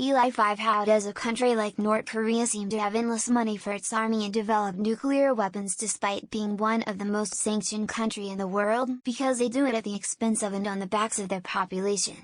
ELI5 How does a country like Nort Korea seem to have endless money for its army and develop nuclear weapons despite being one of the most sanctioned country in the world? Because they do it at the expense of and on the backs of their population.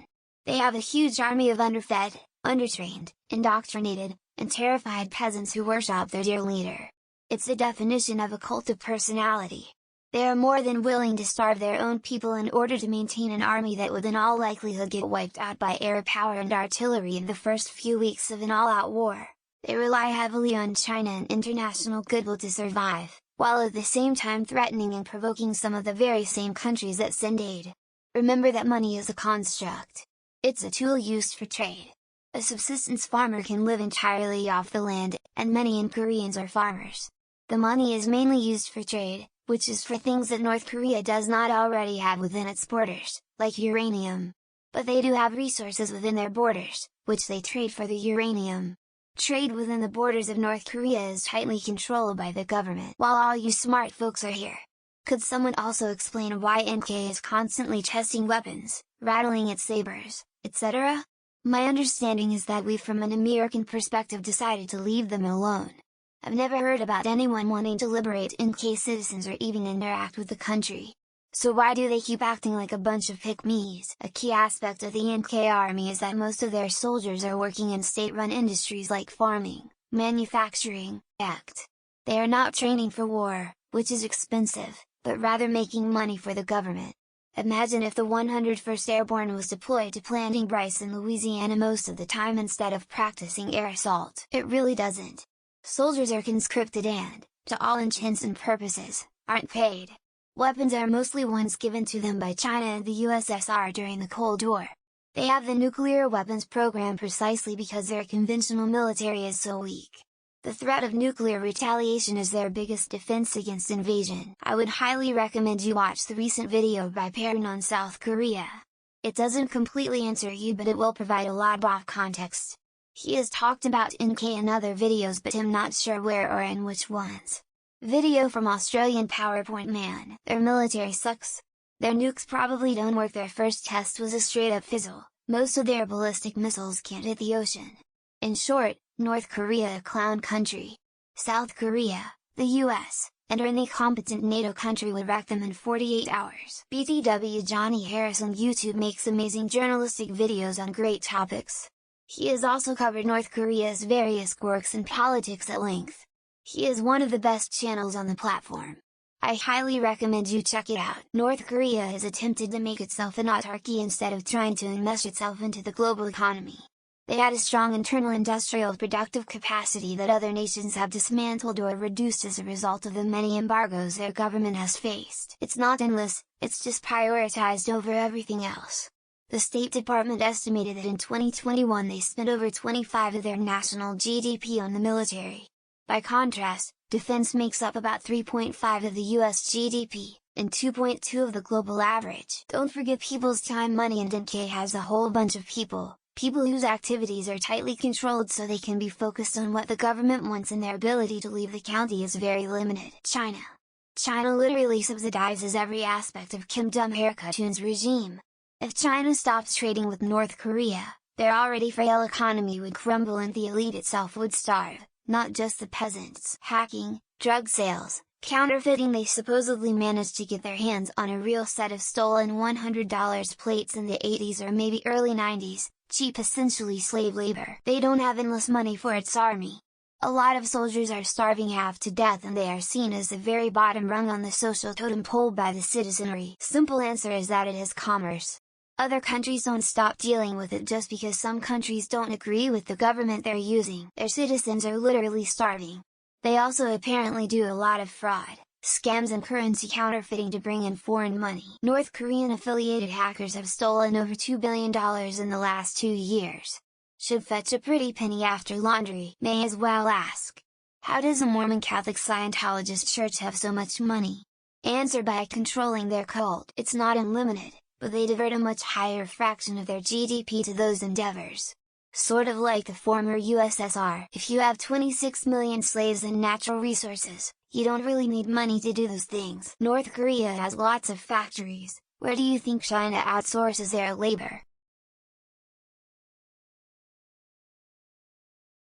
They have a huge army of underfed, undertrained, indoctrinated, and terrified peasants who worship their dear leader. It's the definition of a cult of personality. They are more than willing to starve their own people in order to maintain an army that would in all likelihood get wiped out by air power and artillery in the first few weeks of an all-out war. They rely heavily on China and international goodwill to survive, while at the same time threatening and provoking some of the very same countries that send aid. Remember that money is a construct. It's a tool used for trade. A subsistence farmer can live entirely off the land, and many Koreans are farmers. The money is mainly used for trade, which is for things that North Korea does not already have within its borders, like uranium. But they do have resources within their borders, which they trade for the uranium. Trade within the borders of North Korea is tightly controlled by the government. While all you smart folks are here, could someone also explain why NK is constantly testing weapons, rattling its sabers, etc.? My understanding is that we from an American perspective decided to leave them alone. I've never heard about anyone wanting to liberate NK citizens or even interact with the country. So why do they keep acting like a bunch of pick-me's? A key aspect of the NK army is that most of their soldiers are working in state-run industries like farming, manufacturing, They are not training for war, which is expensive, but rather making money for the government. Imagine if the 101st Airborne was deployed to planting rice in Louisiana most of the time instead of practicing air assault. It really doesn't. Soldiers are conscripted and, to all intents and purposes, aren't paid. Weapons are mostly ones given to them by China and the USSR during the Cold War. They have the nuclear weapons program precisely because their conventional military is so weak. The threat of nuclear retaliation is their biggest defense against invasion. I would highly recommend you watch the recent video by Perrin on South Korea. It doesn't completely answer you, but it will provide a lot of context. He has talked about NK in other videos, but I'm not sure where or in which ones. Video from Australian PowerPoint Man. Their military sucks. Their nukes probably don't work. Their first test was a straight up fizzle. Most of their ballistic missiles can't hit the ocean. In short, North Korea a clown country. South Korea, the US, and any competent NATO country would wreck them in 48 hours. BTW Johnny Harris on YouTube makes amazing journalistic videos on great topics. He has also covered North Korea's various quirks and politics at length. He is one of the best channels on the platform. I highly recommend you check it out. North Korea has attempted to make itself an autarky instead of trying to enmesh itself into the global economy. They had a strong internal industrial productive capacity that other nations have dismantled or reduced as a result of the many embargoes their government has faced. It's not endless, it's just prioritized over everything else. The State Department estimated that in 2021 they spent over 25% of their national GDP on the military. By contrast, defense makes up about 3.5% of the US GDP, and 2.2% of the global average. Don't forget people's time, money, and NK has a whole bunch of people whose activities are tightly controlled so they can be focused on what the government wants, and their ability to leave the county is very limited. China literally subsidizes every aspect of Kim Jong-un cartoon's regime. If China stops trading with North Korea, their already frail economy would crumble and the elite itself would starve, not just the peasants. Hacking, drug sales, counterfeiting. They supposedly managed to get their hands on a real set of stolen $100 plates in the 80s or maybe early 90s, cheap essentially slave labor. They don't have endless money for its army. A lot of soldiers are starving half to death and they are seen as the very bottom rung on the social totem pole by the citizenry. Simple answer is that it is commerce. Other countries don't stop dealing with it just because some countries don't agree with the government they're using. Their citizens are literally starving. They also apparently do a lot of fraud, scams and currency counterfeiting to bring in foreign money. North Korean affiliated hackers have stolen over $2 billion in the last 2 years. Should fetch a pretty penny after laundry. May as well ask, how does a Mormon Catholic Scientologist church have so much money? Answer: by controlling their cult. It's not unlimited, but they divert a much higher fraction of their GDP to those endeavors. Sort of like the former USSR. If you have 26 million slaves and natural resources, you don't really need money to do those things. North Korea has lots of factories. Where do you think China outsources their labor?